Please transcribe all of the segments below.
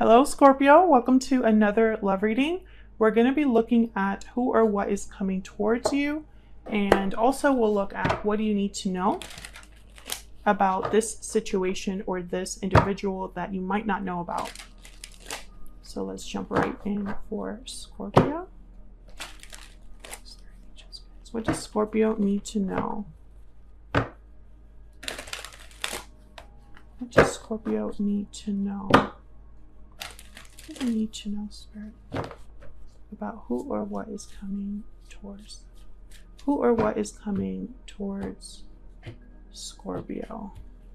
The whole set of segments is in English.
Hello, Scorpio. Welcome to another love reading. We're going to be looking at who or what is coming towards you. And also we'll look at what do you need to know about this situation or this individual that you might not know about. So let's jump right in for Scorpio. What does Scorpio need to know? What does Scorpio need to know? What do you need to know, Spirit, about who or what is coming towards? Who or what is coming towards Scorpio?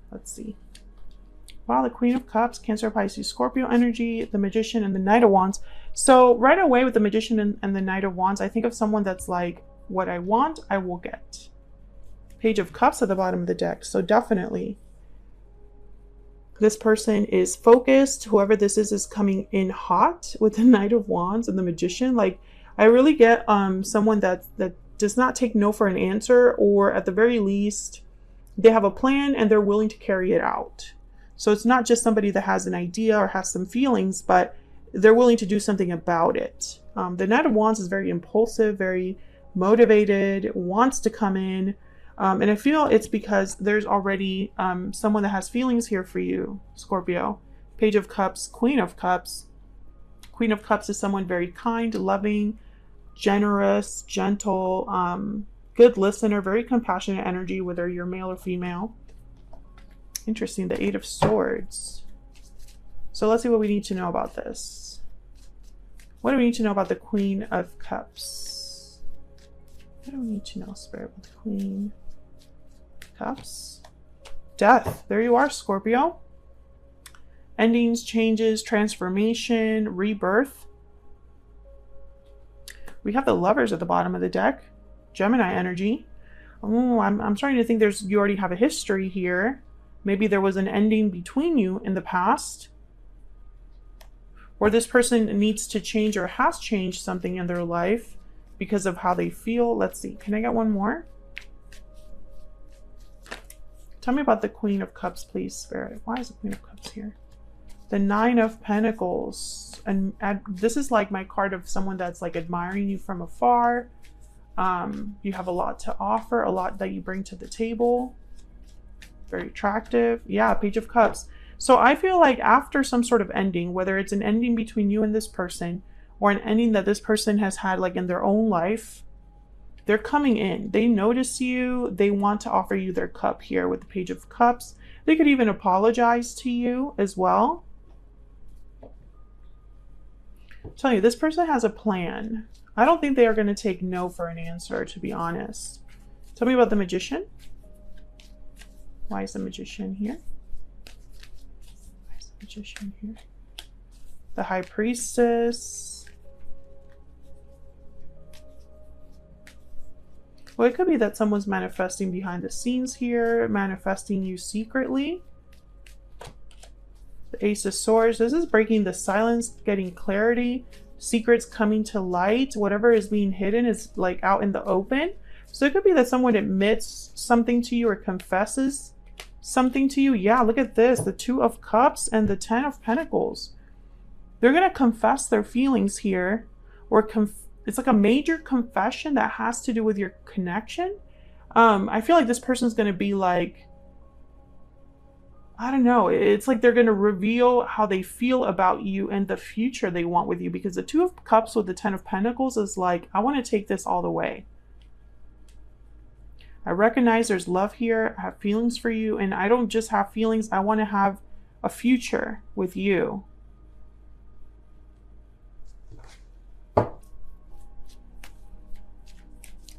Let's see. Wow, the Queen of Cups, Cancer, Pisces, Scorpio energy, the Magician, and the Knight of Wands. So right away with the Magician and the Knight of Wands, I think of someone that's like, what I want, I will get. Page of Cups at the bottom of the deck. So definitely this person is focused. Whoever this is coming in hot with the Knight of Wands and the Magician. Like, I really get someone that does not take no for an answer, or at the very least, they have a plan and they're willing to carry it out. So it's not just somebody that has an idea or has some feelings, but they're willing to do something about it. The Knight of Wands is very impulsive, very motivated, wants to come in. And I feel it's because there's already someone that has feelings here for you, Scorpio. Page of Cups, Queen of Cups. Queen of Cups is someone very kind, loving, generous, gentle, good listener, very compassionate energy, whether you're male or female. Interesting, the Eight of Swords. So let's see what we need to know about this. What do we need to know about the Queen of Cups? What do we need to know, Spirit, with the Queen of Cups? Death. There you are, Scorpio. Endings, changes, transformation, rebirth. We have the Lovers at the bottom of the deck. Gemini energy. Oh, I'm starting to think you already have a history here. Maybe there was an ending between you in the past, or this person needs to change or has changed something in their life because of how they feel. Let's see. Can I get one more? Tell me about the Queen of Cups, please, Spirit. Why is the Queen of Cups here? The Nine of Pentacles. And this is like my card of someone that's like admiring you from afar. You have a lot to offer, a lot that you bring to the table. Very attractive. Yeah, Page of Cups. So I feel like after some sort of ending, whether it's an ending between you and this person, or an ending that this person has had like in their own life, they're coming in. They notice you. They want to offer you their cup here with the Page of Cups. They could even apologize to you as well. I'm telling you, this person has a plan. I don't think they are going to take no for an answer, to be honest. Tell me about the Magician. Why is the Magician here? Why is the Magician here? The High Priestess. Well, it could be that someone's manifesting behind the scenes here, manifesting you secretly. The Ace of Swords. This is breaking the silence, getting clarity, secrets coming to light. Whatever is being hidden is like out in the open. So it could be that someone admits something to you or confesses something to you. Yeah, look at this. The Two of Cups and the Ten of Pentacles. They're going to confess their feelings here, or it's like a major confession that has to do with your connection. I feel like this person's going to be like, I don't know. It's like they're going to reveal how they feel about you and the future they want with you, because the Two of Cups with the Ten of Pentacles is like, I want to take this all the way. I recognize there's love here. I have feelings for you, and I don't just have feelings. I want to have a future with you.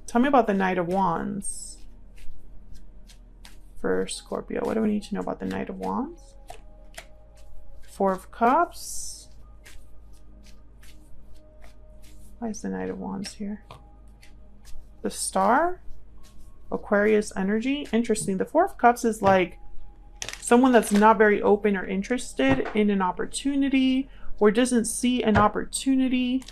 Tell me about the Knight of Wands for Scorpio. What do we need to know about the Knight of Wands? Four of Cups. Why is the Knight of Wands here? The Star. Aquarius energy. Interesting. The Four of Cups is like someone that's not very open or interested in an opportunity, or doesn't see an opportunity.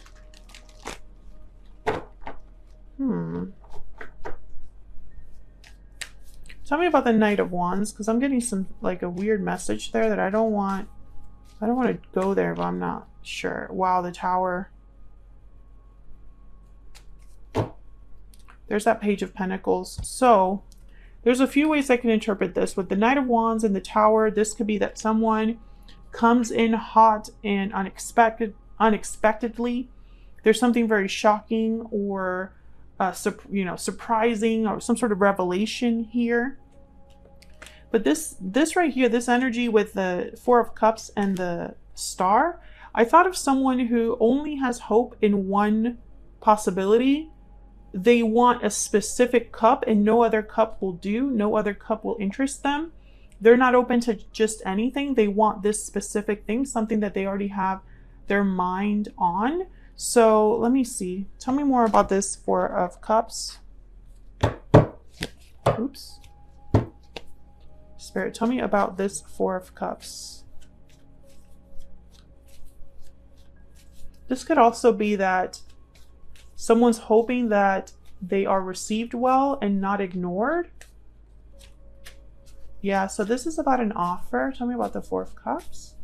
Tell me about the Knight of Wands, because I'm getting some like a weird message there that I don't want I don't want to go there, but I'm not sure. Wow, the Tower. There's that Page of Pentacles. So there's a few ways I can interpret this. With the Knight of Wands and the Tower, this could be that someone comes in hot and unexpectedly. There's something very shocking or surprising, or some sort of revelation here. But this right here, this energy with the Four of Cups and the Star, I thought of someone who only has hope in one possibility. They want a specific cup and no other cup will do. No other cup will interest them. They're not open to just anything. They want this specific thing, something that they already have their mind on. So let me see. Tell me more about this Four of Cups. Oops. Spirit, tell me about this Four of Cups. This could also be that someone's hoping that they are received well and not ignored. Yeah, so this is about an offer. Tell me about the Four of Cups.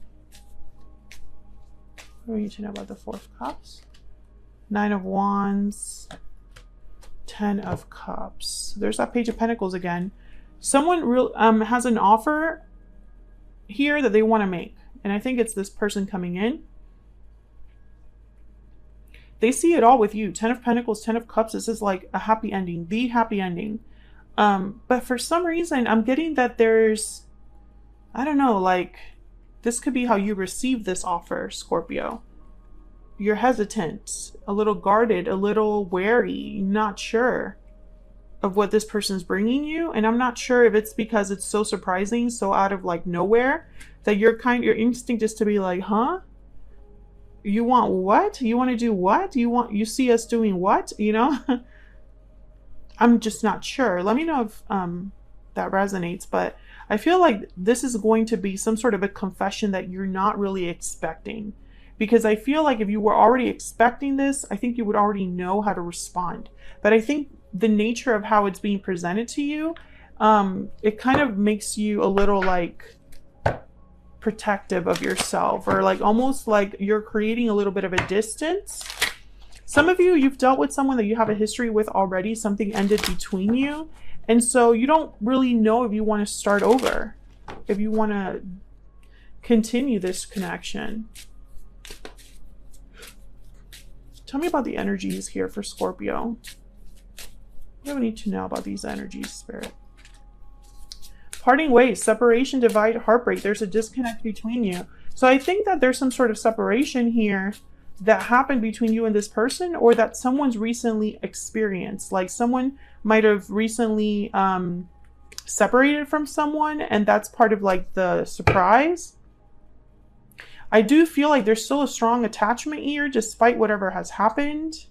What do we need to know about the Four of Cups? Nine of Wands. 10 of Cups. There's that Page of Pentacles again. Someone has an offer here that they want to make. And I think it's this person coming in. They see it all with you. 10 of Pentacles, 10 of Cups. This is like a happy ending. The happy ending. But for some reason, I'm getting that there's, I don't know, like, this could be how you receive this offer, Scorpio. You're hesitant, a little guarded, a little wary, not sure of what this person's bringing you. And I'm not sure if it's because it's so surprising, so out of like nowhere, that your instinct is to be like, huh? You want what? You want to do what? You see us doing what? You know? I'm just not sure. Let me know if that resonates, but I feel like this is going to be some sort of a confession that you're not really expecting. Because I feel like if you were already expecting this, I think you would already know how to respond. But I think the nature of how it's being presented to you, it kind of makes you a little like protective of yourself, or like almost like you're creating a little bit of a distance. Some of you, you've dealt with someone that you have a history with already. Something ended between you. And so you don't really know if you want to start over, if you want to continue this connection. Tell me about the energies here for Scorpio. What do we need to know about these energies, Spirit? Parting ways, separation, divide, heartbreak. There's a disconnect between you. So I think that there's some sort of separation here that happened between you and this person, or that someone's recently experienced. Like someone might have recently separated from someone, and that's part of like the surprise. I do feel like there's still a strong attachment here despite whatever has happened.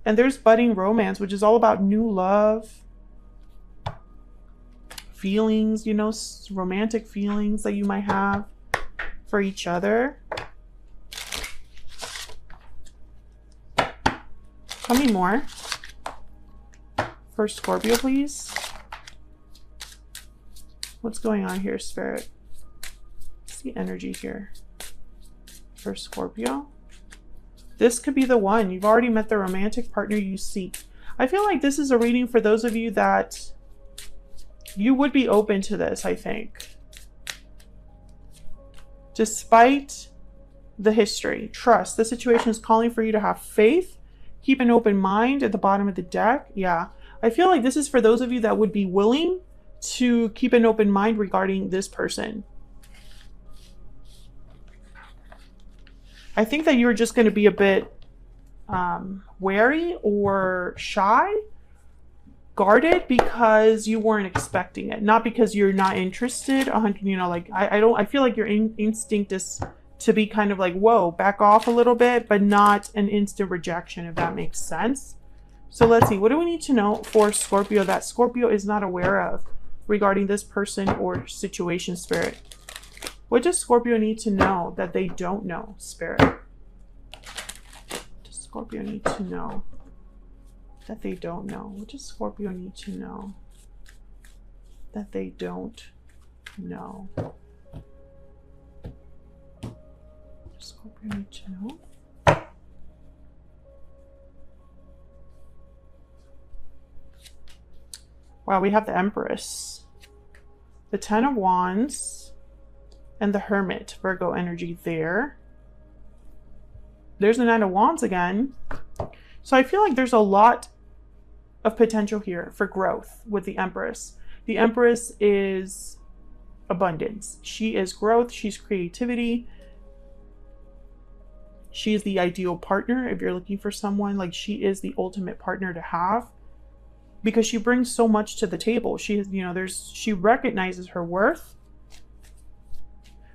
And there's budding romance, which is all about new love, feelings, you know, romantic feelings that you might have for each other. Tell me more for Scorpio, please. What's going on here, Spirit? What's the energy here for Scorpio? This could be the one. You've already met the romantic partner you seek. I feel like this is a reading for those of you that you would be open to this, I think. Despite the history, trust. The situation is calling for you to have faith. Keep an open mind at the bottom of the deck. Yeah. I feel like this is for those of you that would be willing to keep an open mind regarding this person. I think that you're just going to be a bit wary or shy, guarded, because you weren't expecting it, not because you're not interested. You know, like I feel like your instinct is to be kind of like, whoa, back off a little bit, but not an instant rejection, if that makes sense. So let's see, what do we need to know for Scorpio that Scorpio is not aware of regarding this person or situation, Spirit? What does Scorpio need to know that they don't know, Spirit? What does Scorpio need to know that they don't know? What does Scorpio need to know that they don't know? Scorpio need to know? Wow, we have the Empress, the Ten of Wands, and the Hermit, Virgo energy there. There's the Nine of Wands again. So I feel like there's a lot of potential here for growth with the Empress. The Empress is abundance. She is growth. She's creativity. She is the ideal partner. If you're looking for someone, like, she is the ultimate partner to have, because she brings so much to the table. She is, you know, she recognizes her worth.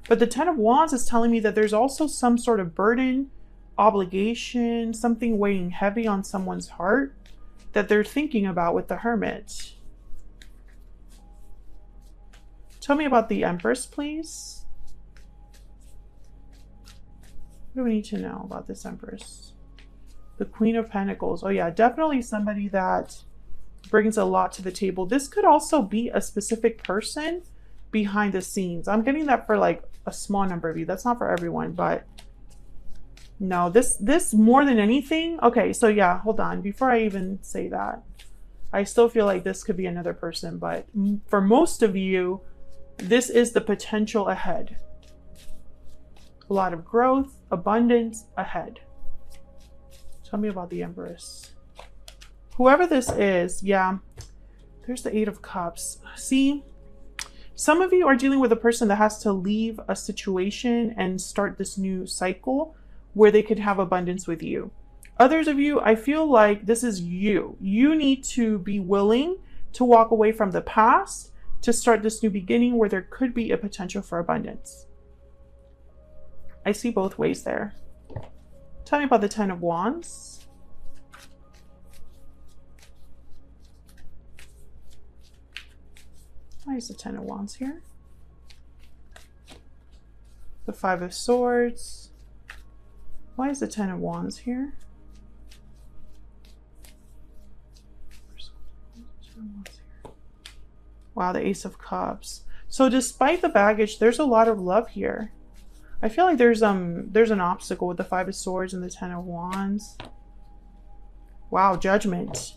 But the Ten of Wands is telling me that there's also some sort of burden, obligation, something weighing heavy on someone's heart that they're thinking about with the Hermit. Tell me about the Empress, please. What do we need to know about this Empress? The Queen of Pentacles. Oh yeah, definitely somebody that brings a lot to the table. This could also be a specific person behind the scenes. I'm getting that for like a small number of you. That's not for everyone, but no, this more than anything. Okay, so yeah, hold on. Before I even say that, I still feel like this could be another person, but for most of you, this is the potential ahead. A lot of growth, abundance ahead. Tell me about the Empress. Whoever this is, yeah, there's the Eight of Cups. See, some of you are dealing with a person that has to leave a situation and start this new cycle where they could have abundance with you. Others of you, I feel like this is you. You need to be willing to walk away from the past to start this new beginning where there could be a potential for abundance. I see both ways there. Tell me about the Ten of Wands. Why is the Ten of Wands here? The Five of Swords. Why is the Ten of Wands here? Wow, the Ace of Cups. So despite the baggage, there's a lot of love here. I feel like there's an obstacle with the Five of Swords and the Ten of Wands. Wow, Judgment.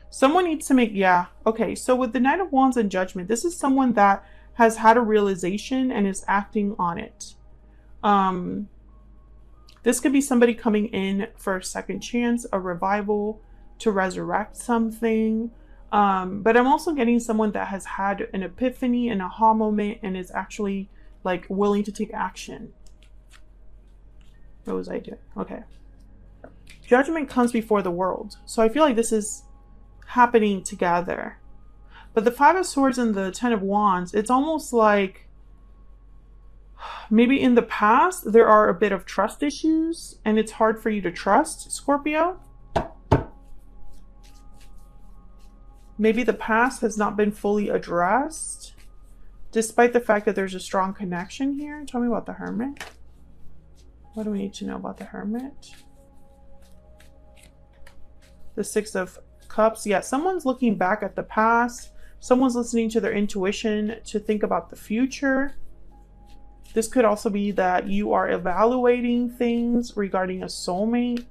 Someone needs to make, yeah. Okay, so with the Knight of Wands and Judgment, this is someone that has had a realization and is acting on it. This could be somebody coming in for a second chance, a revival, to resurrect something. But I'm also getting someone that has had an epiphany, an aha moment, and is actually like willing to take action. What was I doing? Okay. Judgment comes before the world. So I feel like this is happening together. But the Five of Swords and the Ten of Wands, it's almost like maybe in the past there are a bit of trust issues and it's hard for you to trust, Scorpio. Maybe the past has not been fully addressed, despite the fact that there's a strong connection here. Tell me about the Hermit. What do we need to know about the Hermit? The Six of Cups. Yeah, someone's looking back at the past. Someone's listening to their intuition to think about the future. This could also be that you are evaluating things regarding a soulmate,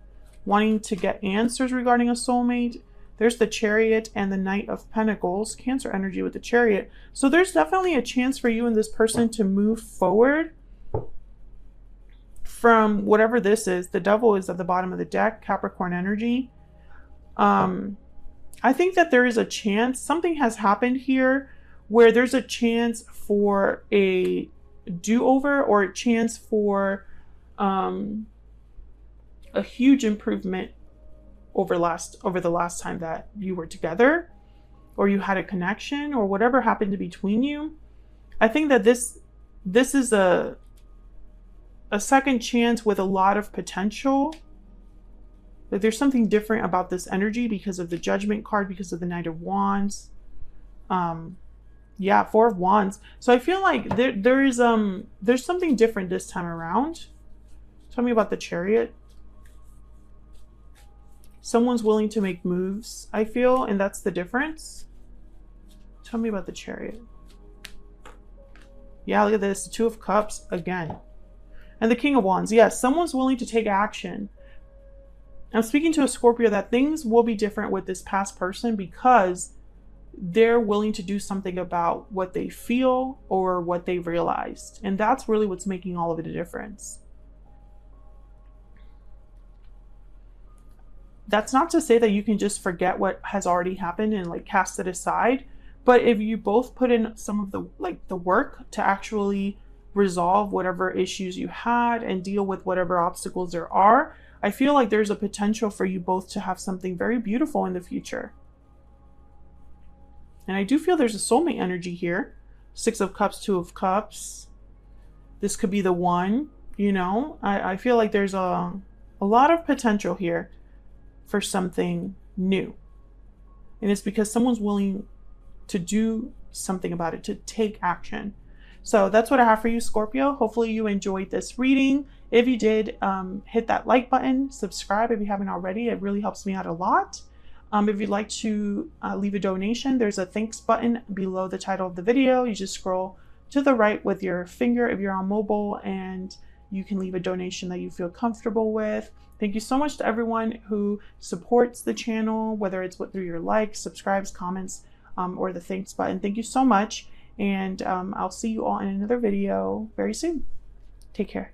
wanting to get answers regarding a soulmate. There's the Chariot and the Knight of Pentacles, Cancer energy with the Chariot. So there's definitely a chance for you and this person to move forward from whatever this is. The Devil is at the bottom of the deck, Capricorn energy. I think that there is a chance, something has happened here where there's a chance for a do-over or a chance for a huge improvement over the last time that you were together or you had a connection or whatever happened between you. I think that this is a second chance with a lot of potential. Like there's something different about this energy because of the Judgment card, because of the Knight of Wands. Yeah, Four of Wands. So I feel like there's something different this time around. Tell me about the Chariot. Someone's willing to make moves, I feel, and that's the difference. Tell me about the Chariot. Yeah, look at this. Two of Cups again. And the King of Wands. Yes, someone's willing to take action. I'm speaking to a Scorpio that things will be different with this past person because they're willing to do something about what they feel or what they realized. And that's really what's making all of it a difference. That's not to say that you can just forget what has already happened and like cast it aside. But if you both put in some of the work to actually resolve whatever issues you had and deal with whatever obstacles there are, I feel like there's a potential for you both to have something very beautiful in the future. And I do feel there's a soulmate energy here. 6 of Cups, 2 of Cups. This could be the one, you know. I feel like there's a lot of potential here for something new. And it's because someone's willing to do something about it, to take action. So that's what I have for you, Scorpio. Hopefully you enjoyed this reading. If you did, hit that like button, subscribe if you haven't already. It really helps me out a lot. If you'd like to leave a donation, there's a thanks button below the title of the video. You just scroll to the right with your finger if you're on mobile, and you can leave a donation that you feel comfortable with. Thank you so much to everyone who supports the channel, whether it's through your likes, subscribes, comments, or the thanks button. Thank you so much. And I'll see you all in another video very soon. Take care.